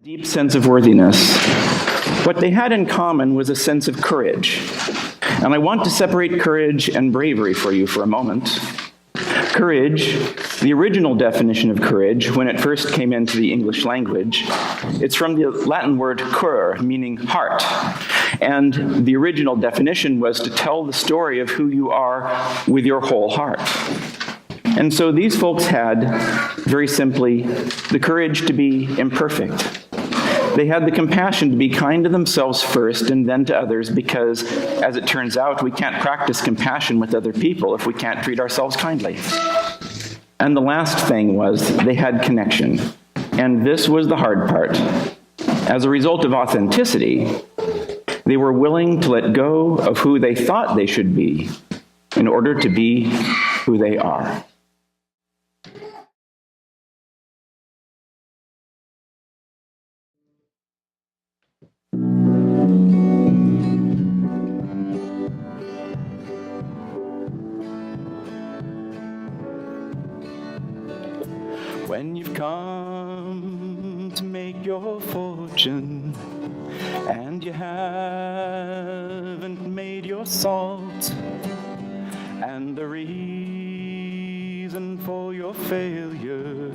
deep sense of worthiness. What they had in common was a sense of courage. And I want to separate courage and bravery for you for a moment. Courage, the original definition of courage, when it first came into the English language, it's from the Latin word cur, meaning heart. And the original definition was to tell the story of who you are with your whole heart. And so these folks had, very simply, the courage to be imperfect. They had the compassion to be kind to themselves first and then to others because, as it turns out, we can't practice compassion with other people if we can't treat ourselves kindly. And the last thing was they had connection. And this was the hard part. As a result of authenticity, they were willing to let go of who they thought they should be in order to be who they are. When you've come to make your fortune and you haven't made your salt, and the reason for your failure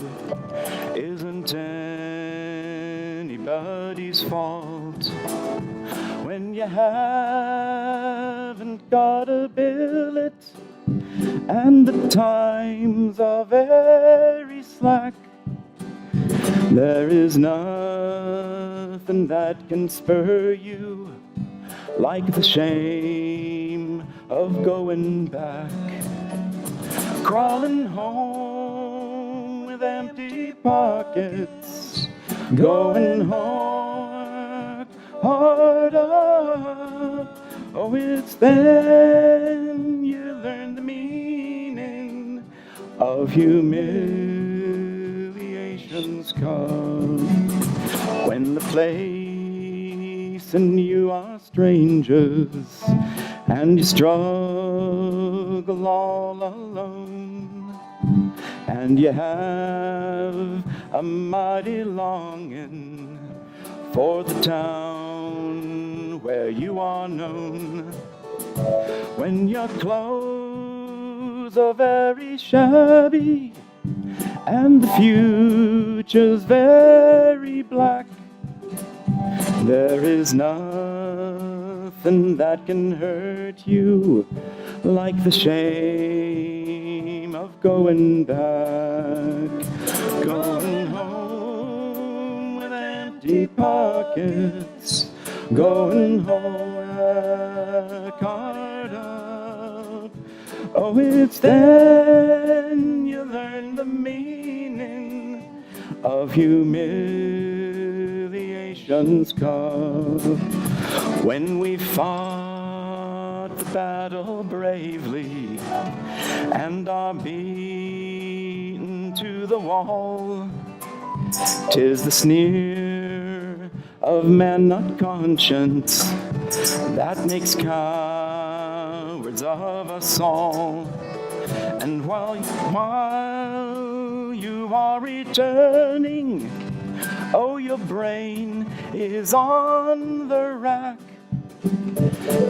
isn't anybody's fault, when you haven't got a billet and the times are very slack, there is nothing that can spur you like the shame of going back, crawling home with empty pockets, going home hard up. Oh, it's then you learn the meaning of humiliation's come. When the place and you are strangers and you struggle all alone, and you have a mighty longing for the town where you are known, when your clothes are very shabby and the future's very black, there is nothing that can hurt you like the shame of going back, going home with empty pockets, going home caught up. Oh, it's then you learn the meaning of humiliation's cause. When we fought the battle bravely and are beaten to the wall, 'tis the sneer of man, not conscience, that makes cowards of us all. And while you are returning, oh, your brain is on the rack,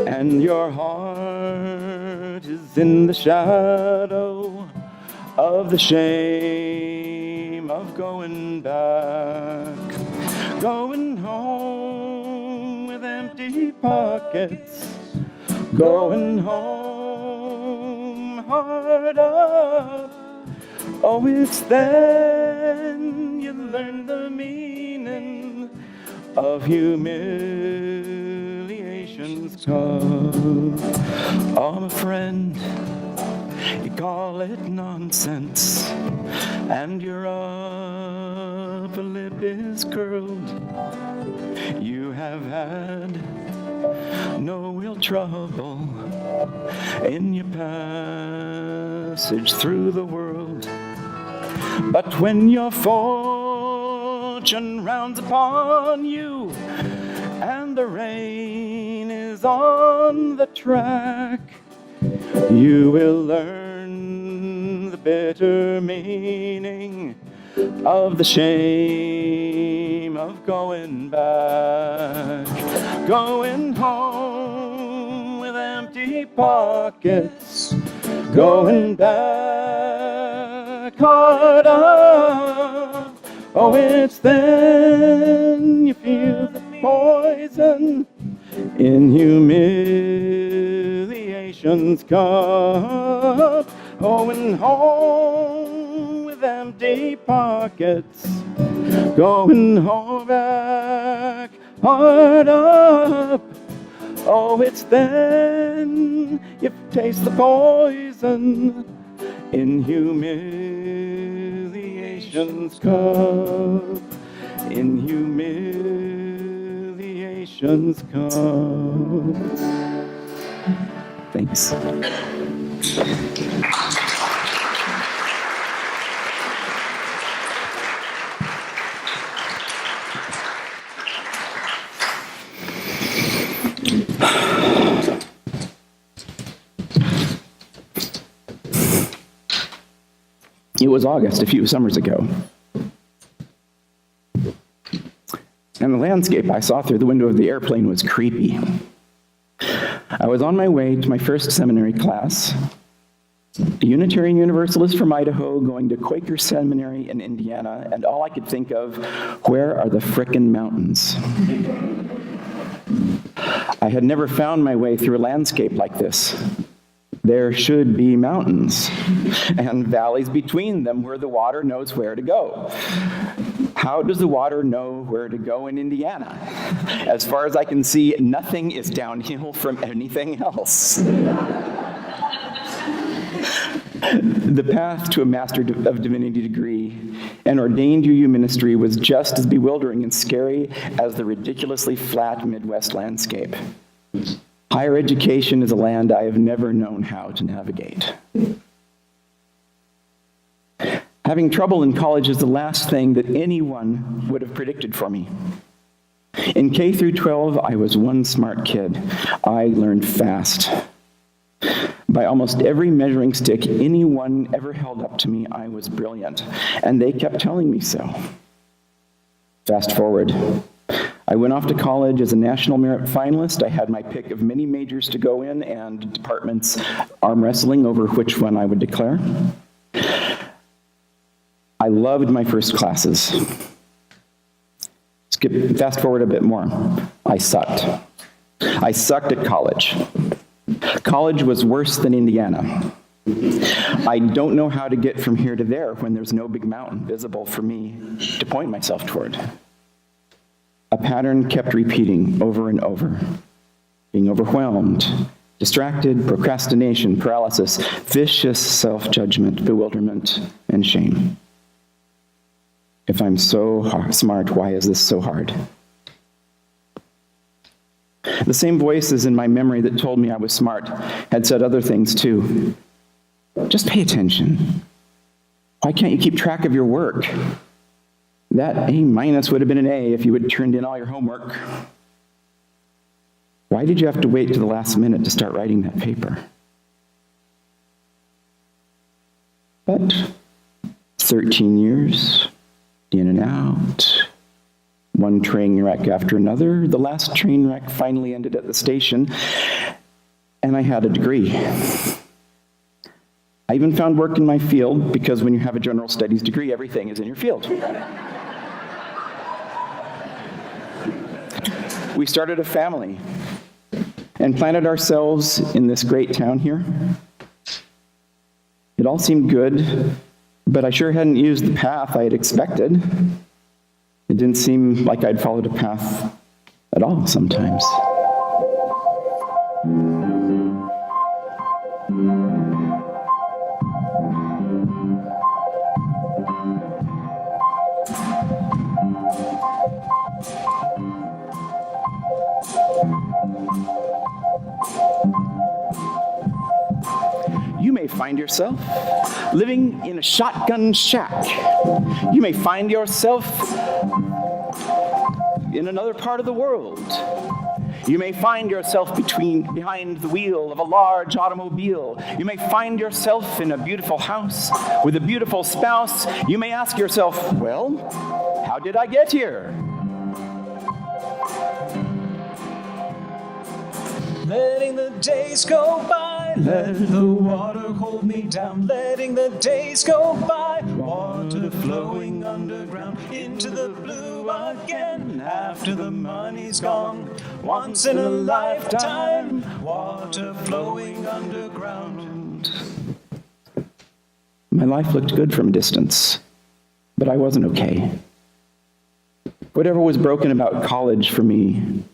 and your heart is in the shadow of the shame of going back, going home with empty pockets, going home hard up. Oh, it's then you learn the meaning of humiliation's cause. Oh, my friend, you call it nonsense, and your upper lip is curled. You have had no real trouble in your passage through the world, but when your fortune rounds upon you and the rain is on the track, you will learn the bitter meaning of the shame of going back, going home with empty pockets, going back, hard up. Oh, it's then you feel the poison in humiliation's cup. Going home with empty pockets, going home back, hard up. Oh, it's then you taste the poison in humiliation's cup, in humiliation's cup. Thanks. It was August a few summers ago, and the landscape I saw through the window of the airplane was creepy. I was on my way to my first seminary class, a Unitarian Universalist from Idaho going to Quaker Seminary in Indiana, and all I could think of, where are the frickin' mountains? I had never found my way through a landscape like this. There should be mountains and valleys between them where the water knows where to go. How does the water know where to go in Indiana? As far as I can see, nothing is downhill from anything else. The path to a Master of Divinity degree and ordained UU ministry was just as bewildering and scary as the ridiculously flat Midwest landscape. Higher education is a land I have never known how to navigate. Having trouble in college is the last thing that anyone would have predicted for me. In K through 12, I was one smart kid. I learned fast. By almost every measuring stick anyone ever held up to me, I was brilliant, and they kept telling me so. Fast forward. I went off to college as a National Merit finalist. I had my pick of many majors to go in and departments arm wrestling over which one I would declare. I loved my first classes. Fast forward a bit more. I sucked. I sucked at college. College was worse than Indiana. I don't know how to get from here to there when there's no big mountain visible for me to point myself toward. A pattern kept repeating over and over. Being overwhelmed, distracted, procrastination, paralysis, vicious self-judgment, bewilderment, and shame. If I'm so smart, why is this so hard? The same voices in my memory that told me I was smart had said other things too. Just pay attention. Why can't you keep track of your work? That A- would have been an A if you had turned in all your homework. Why did you have to wait to the last minute to start writing that paper? But 13 years, in and out, one train wreck after another. The last train wreck finally ended at the station, and I had a degree. I even found work in my field, because when you have a general studies degree, everything is in your field. We started a family and planted ourselves in this great town here. It all seemed good, but I sure hadn't used the path I had expected. It didn't seem like I'd followed a path at all sometimes. You may find yourself living in a shotgun shack. You may find yourself in another part of the world. You may find yourself behind the wheel of a large automobile. You may find yourself in a beautiful house with a beautiful spouse. You may ask yourself, well, how did I get here? letting the days go by. Let the water hold me down, letting the days go by. Water flowing underground into the blue again. After the money's gone, once in a lifetime. Water flowing underground. My life looked good from a distance, but I wasn't okay. Whatever was broken about college for me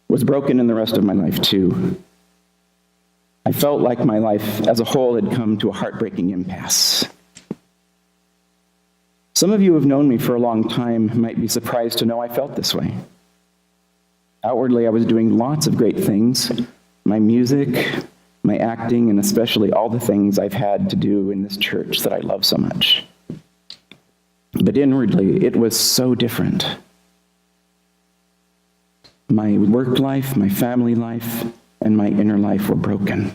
was broken in the rest of my life too. I felt like my life as a whole had come to a heartbreaking impasse. Some of you who have known me for a long time might be surprised to know I felt this way. Outwardly, I was doing lots of great things. My music, my acting, and especially all the things I've had to do in this church that I love so much. But inwardly, it was so different. My work life, my family life, and my inner life were broken.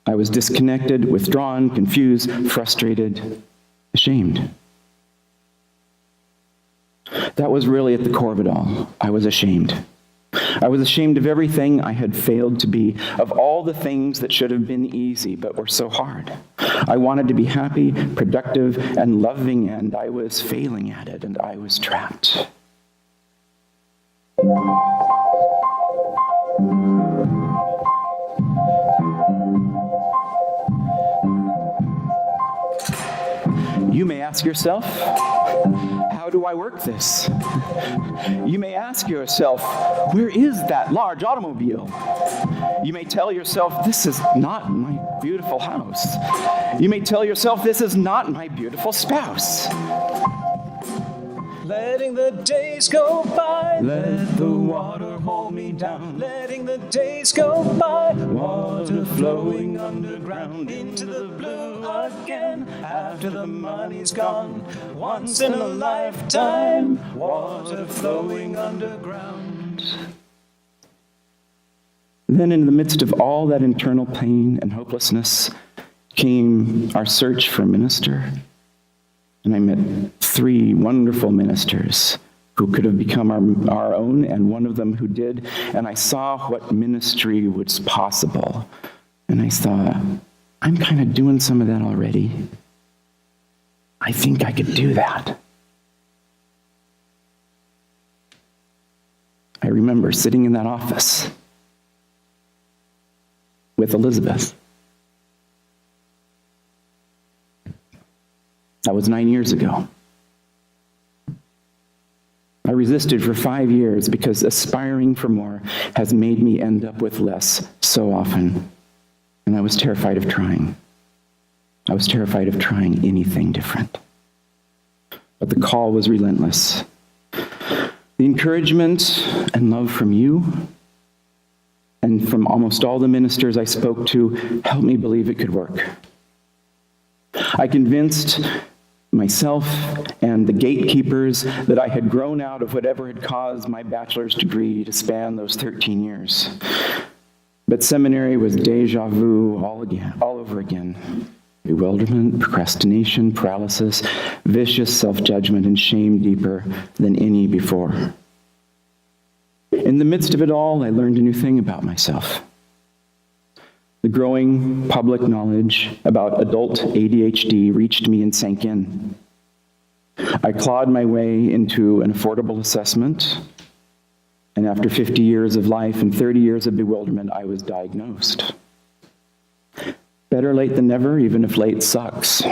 I was disconnected, withdrawn, confused, frustrated, ashamed. That was really at the core of it all. I was ashamed. I was ashamed of everything I had failed to be, of all the things that should have been easy but were so hard. I wanted to be happy, productive, and loving, and I was failing at it, and I was trapped. You may ask yourself, how do I work this? You may ask yourself, where is that large automobile? You may tell yourself, this is not my beautiful house. You may tell yourself, this is not my beautiful spouse. Letting the days go by, let the water hold me down. Letting the days go by, water flowing underground into the blue again. After the money's gone, once in a lifetime, water flowing underground. Then in the midst of all that internal pain and hopelessness came our search for a minister. And I met 3 wonderful ministers who could have become our own, and one of them who did. And I saw what ministry was possible. And I thought, I'm kind of doing some of that already. I think I could do that. I remember sitting in that office with Elizabeth. That was 9 years ago. I resisted for 5 years because aspiring for more has made me end up with less so often. And I was terrified of trying. I was terrified of trying anything different. But the call was relentless. The encouragement and love from you and from almost all the ministers I spoke to helped me believe it could work. I convinced myself and the gatekeepers that I had grown out of whatever had caused my bachelor's degree to span those 13 years. But seminary was deja vu all over again. Bewilderment, procrastination, paralysis, vicious self-judgment, and shame deeper than any before. In the midst of it all, I learned a new thing about myself. The growing public knowledge about adult ADHD reached me and sank in. I clawed my way into an affordable assessment, and after 50 years of life and 30 years of bewilderment, I was diagnosed. Better late than never, even if late sucks.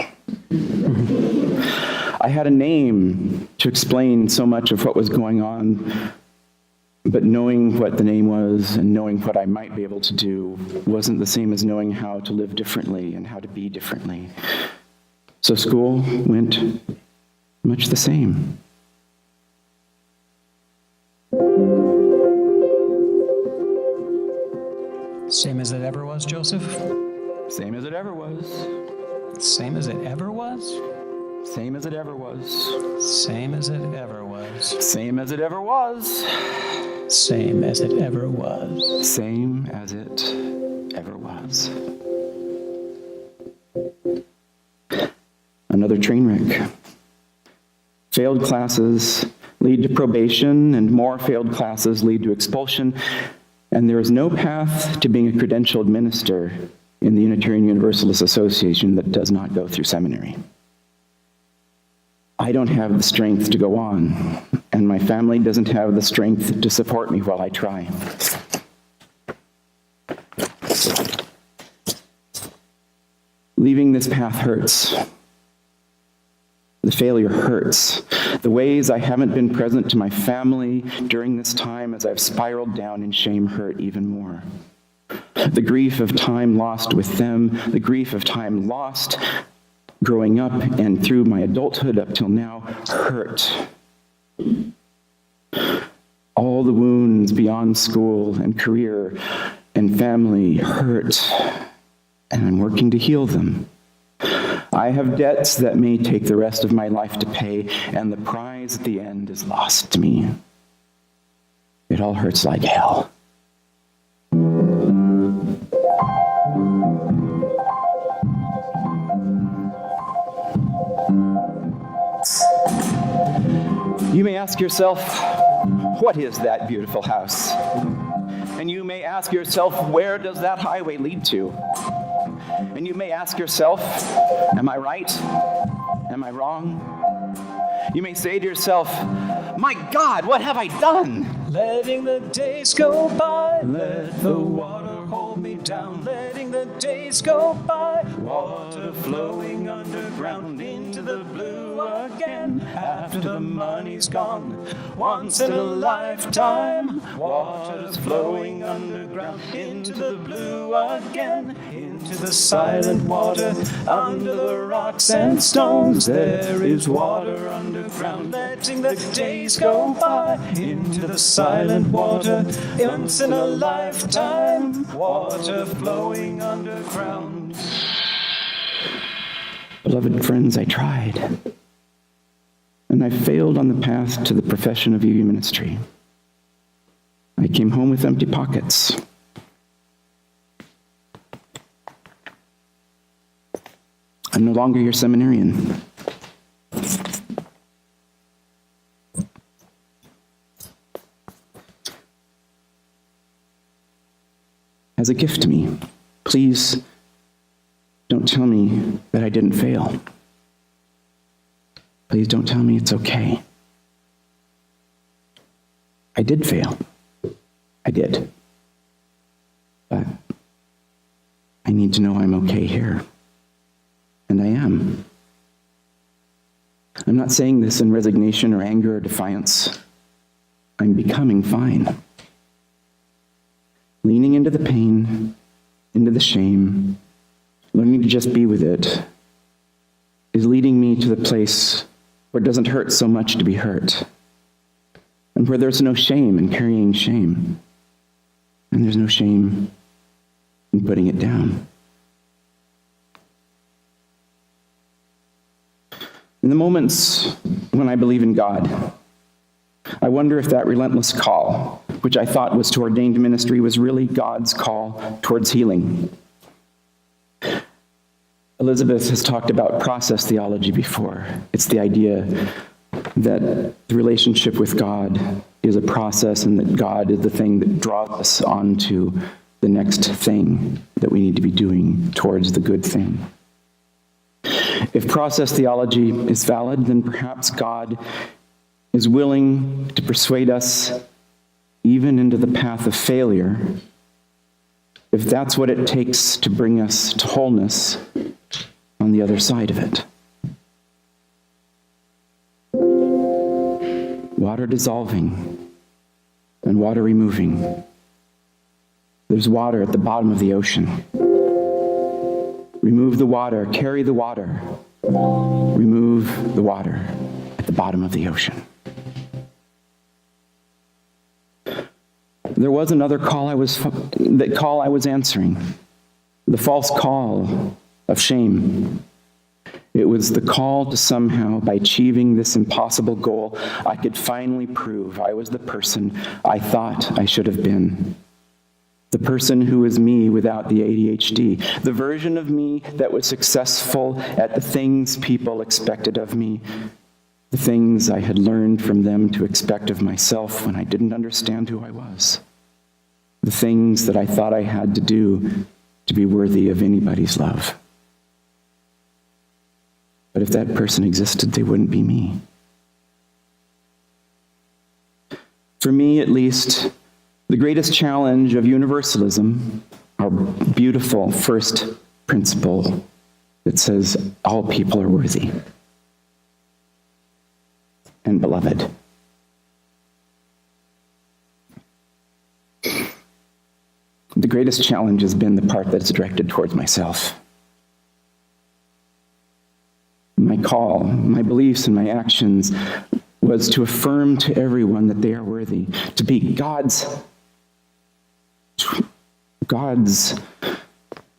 I had a name to explain so much of what was going on, but knowing what the name was and knowing what I might be able to do wasn't the same as knowing how to live differently and how to be differently. So school went much the same. Same as it ever was, Joseph? Same as it ever was. Same as it ever was? Same as it ever was. Same as it ever was. Same as it ever was. Same as it ever was. Same as it ever was. Another train wreck. Failed classes lead to probation, and more failed classes lead to expulsion. And there is no path to being a credentialed minister in the Unitarian Universalist Association that does not go through seminary. I don't have the strength to go on, and my family doesn't have the strength to support me while I try. Leaving this path hurts. The failure hurts. The ways I haven't been present to my family during this time as I've spiraled down in shame hurt even more. The grief of time lost with them, the grief of time lost growing up and through my adulthood up till now hurt. All the wounds beyond school and career and family hurt, and I'm working to heal them. I have debts that may take the rest of my life to pay, and the prize at the end is lost to me. It all hurts like hell. You may ask yourself, what is that beautiful house? And you may ask yourself, where does that highway lead to? And you may ask yourself, am I right? Am I wrong? You may say to yourself, my God, what have I done? Letting the days go by, let the water hold me down. Letting the days go by, water flowing underground into the blue again. After the money's gone, once in a lifetime, water's flowing underground into the blue again. Into the silent water, under the rocks and stones, there is water underground. Letting the days go by, into the silent water, once in a lifetime, water flowing underground. Beloved friends, I tried. And I failed on the path to the profession of UU ministry. I came home with empty pockets. I'm no longer your seminarian. As a gift to me, please don't tell me that I didn't fail. Please don't tell me it's okay. I did fail. I did. But I need to know I'm okay here. And I am. I'm not saying this in resignation or anger or defiance. I'm becoming fine. Leaning into the pain, into the shame, learning to just be with it, is leading me to the place where it doesn't hurt so much to be hurt, and where there's no shame in carrying shame, and there's no shame in putting it down. In the moments when I believe in God, I wonder if that relentless call, which I thought was to ordained ministry, was really God's call towards healing. Elizabeth has talked about process theology before. It's the idea that the relationship with God is a process and that God is the thing that draws us onto the next thing that we need to be doing towards the good thing. If process theology is valid, then perhaps God is willing to persuade us even into the path of failure, if that's what it takes to bring us to wholeness on the other side of it. Water dissolving and water removing. There's water at the bottom of the ocean. Remove the water, carry the water. Remove the water at the bottom of the ocean. There was another call I was answering, the false call of shame. It was the call to somehow, by achieving this impossible goal, I could finally prove I was the person I thought I should have been. The person who was me without the ADHD. The version of me that was successful at the things people expected of me. The things I had learned from them to expect of myself when I didn't understand who I was. the things that I thought I had to do to be worthy of anybody's love. But if that person existed, they wouldn't be me. For me, at least, the greatest challenge of universalism, our beautiful first principle that says all people are worthy and beloved. The greatest challenge has been the part that's directed towards myself. My call, my beliefs, and my actions was to affirm to everyone that they are worthy, to be God's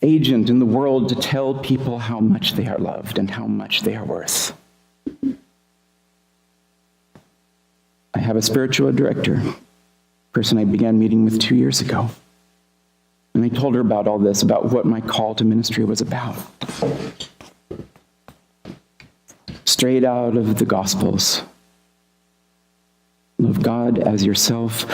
agent in the world to tell people how much they are loved and how much they are worth. I have a spiritual director, a person I began meeting with 2 years ago. And I told her about all this, about what my call to ministry was about. Straight out of the Gospels. Love God as yourself,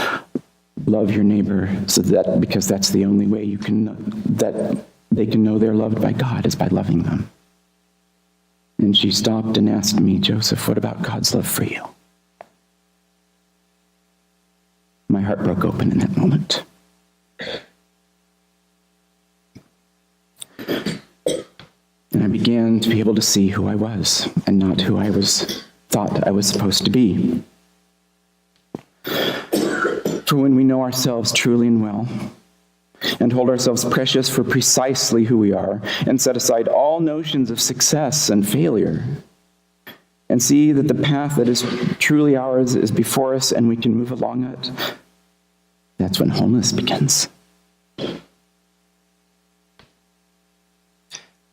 love your neighbor, so that because that's the only way that they can know they're loved by God is by loving them. And she stopped and asked me, Joseph, what about God's love for you? My heart broke open in that moment. And I began to be able to see who I was and not who I thought I was supposed to be. For when we know ourselves truly and well, and hold ourselves precious for precisely who we are, and set aside all notions of success and failure, and see that the path that is truly ours is before us and we can move along it, that's when wholeness begins.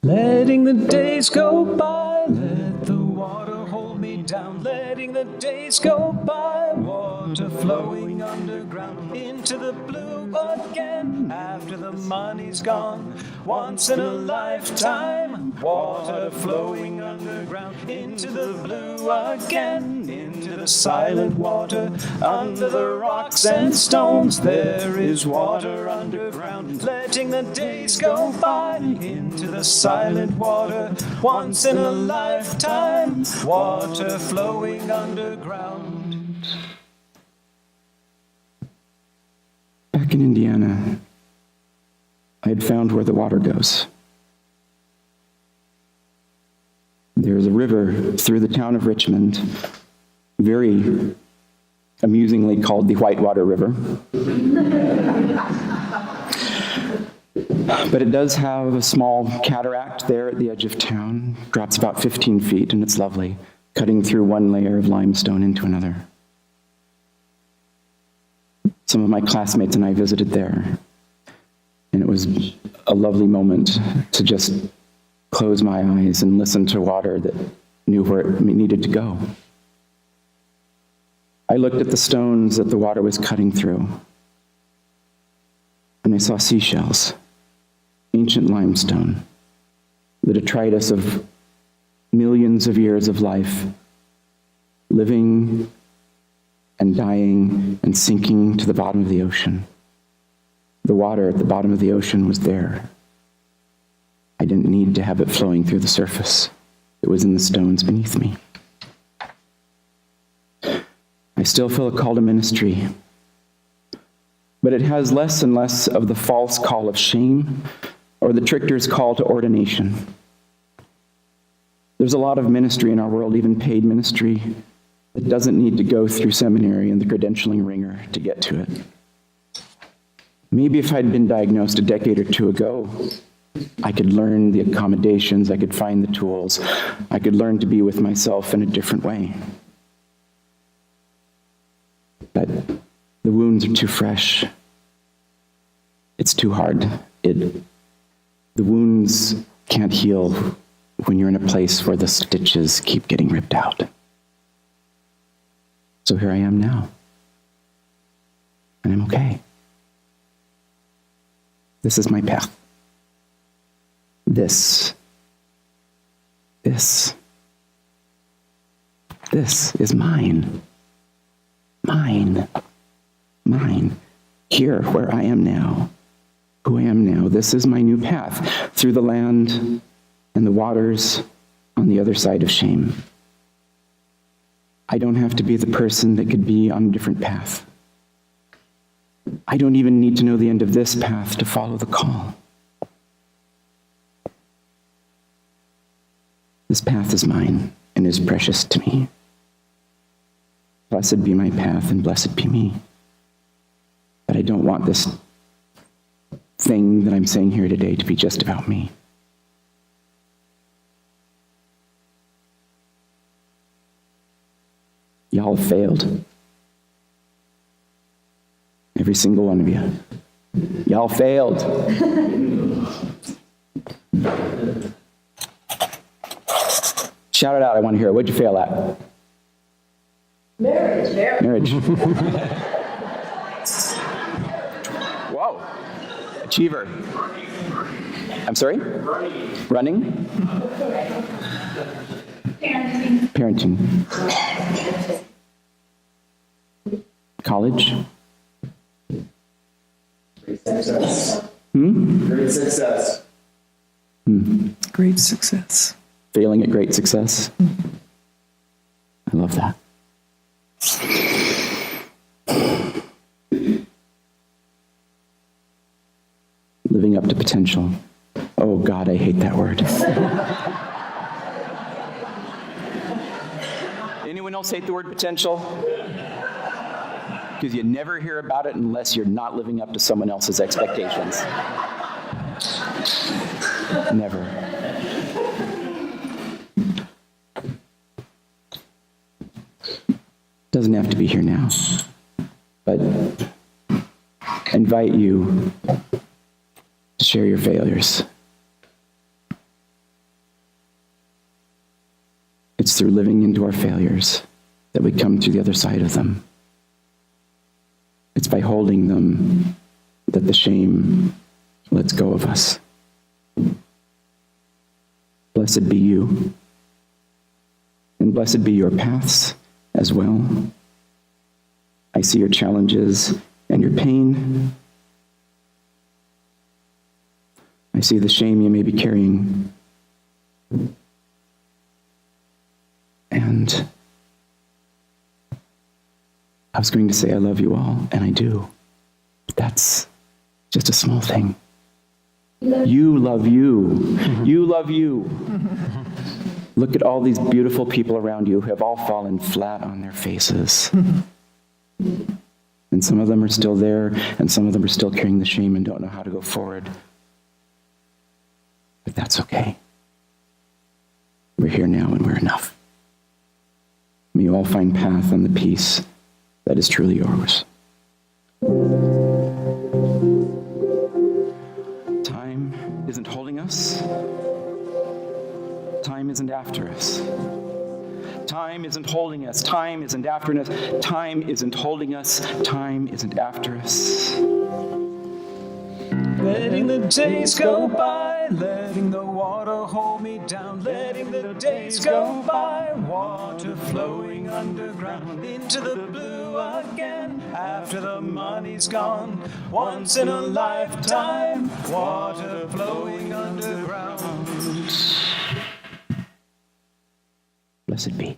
Letting the days go by, let the water hold me down. Letting the days go by, water flowing underground into the blue again. After the money's gone, once in a lifetime, water flowing underground into the blue again. Into the silent water, under the rocks and stones, there is water underground. Letting the days go by, into the silent water, once in a lifetime, water flowing underground. Back in Indiana, I had found where the water goes. There's a river through the town of Richmond, very amusingly called the Whitewater River. But it does have a small cataract there at the edge of town, drops about 15 feet, and it's lovely, cutting through one layer of limestone into another. Some of my classmates and I visited there, and it was a lovely moment to just close my eyes and listen to water that knew where it needed to go. I looked at the stones that the water was cutting through, and I saw seashells, ancient limestone, the detritus of millions of years of life, living and dying and sinking to the bottom of the ocean. The water at the bottom of the ocean was there. I didn't need to have it flowing through the surface. It was in the stones beneath me. I still feel a call to ministry, but it has less and less of the false call of shame or the trickster's call to ordination. There's a lot of ministry in our world, even paid ministry, that doesn't need to go through seminary and the credentialing ringer to get to it. Maybe if I'd been diagnosed a decade or two ago, I could learn the accommodations, I could find the tools, I could learn to be with myself in a different way. But the wounds are too fresh. It's too hard. The wounds can't heal when you're in a place where the stitches keep getting ripped out. So here I am now. And I'm okay. This is my path. This is mine. Mine. here where I am now, who I am now. This is my new path through the land and the waters on the other side of shame. I don't have to be the person that could be on a different path. I don't even need to know the end of this path to follow the call. This path is mine and is precious to me. Blessed be my path and blessed be me. But I don't want this thing that I'm saying here today to be just about me. Y'all have failed. Every single one of you. Y'all failed. Shout it out. I want to hear it. What'd you fail at? Marriage. Whoa. Achiever. I'm sorry? Running? Parenting. College? Great success. Great success. Failing at great success? I love that. Living up to potential. Oh God, I hate that word. Anyone else hate the word potential? Because you never hear about it unless you're not living up to someone else's expectations. Never. Doesn't have to be here now, but I invite you to share your failures. It's through living into our failures that we come to the other side of them. It's by holding them that the shame lets go of us. Blessed be you, and blessed be your paths as well. I see your challenges and your pain. I see the shame you may be carrying. And I was going to say I love you all, and I do. But that's just a small thing. You love you. You love you. Look at all these beautiful people around you who have all fallen flat on their faces. And some of them are still there, and some of them are still carrying the shame and don't know how to go forward. But that's okay. We're here now, and we're enough. May you all find path on the peace that is truly yours. Time isn't holding us. Time isn't after us. Time isn't holding us. Time isn't after us. Time isn't holding us. Time isn't after us. Letting the days go by, letting the water hold me down, letting the days go by, water flowing underground into the blue again. After the money's gone, once in a lifetime, water flowing underground. Blessed be.